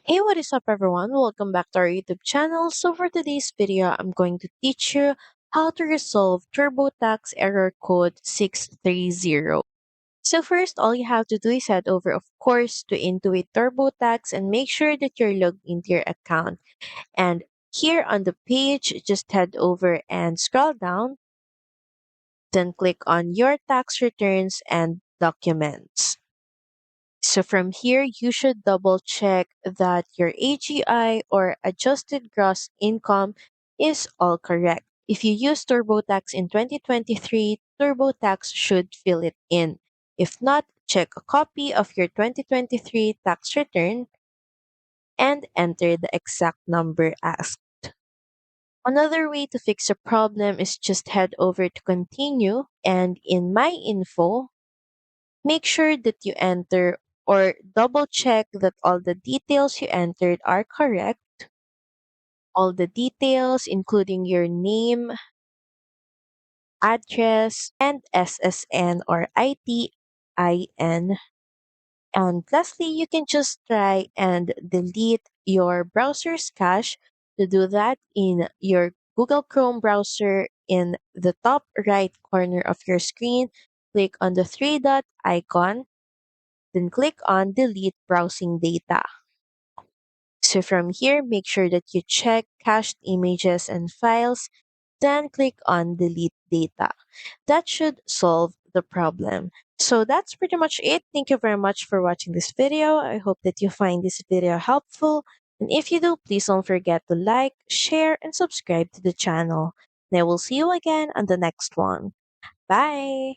Hey, what is up, everyone? Welcome back to our YouTube channel. So, for today's video, I'm going to teach you how to resolve TurboTax Error Code 630. So, first, all you have to do is head over, of course, to Intuit TurboTax and make sure that you're logged into your account. And here on the page, just head over and scroll down, then click on your tax returns and documents. So from here, you should double check that your AGI or adjusted gross income is all correct. If you use TurboTax in 2023, TurboTax should fill it in. If not, check a copy of your 2023 tax return and enter the exact number asked. Another way to fix a problem is just head over to continue and in my info, make sure that you enter or double check that all the details you entered are correct. All the details, including your name, address, and SSN or ITIN. And lastly, you can just try and delete your browser's cache. To do that, in your Google Chrome browser, in the top right corner of your screen, click on the three dot icon, then click on Delete Browsing Data. So from here, make sure that you check cached images and files, then click on Delete Data. That should solve the problem. So that's pretty much it. Thank you very much for watching this video. I hope that you find this video helpful. And if you do, please don't forget to like, share, and subscribe to the channel. And I will see you again on the next one. Bye!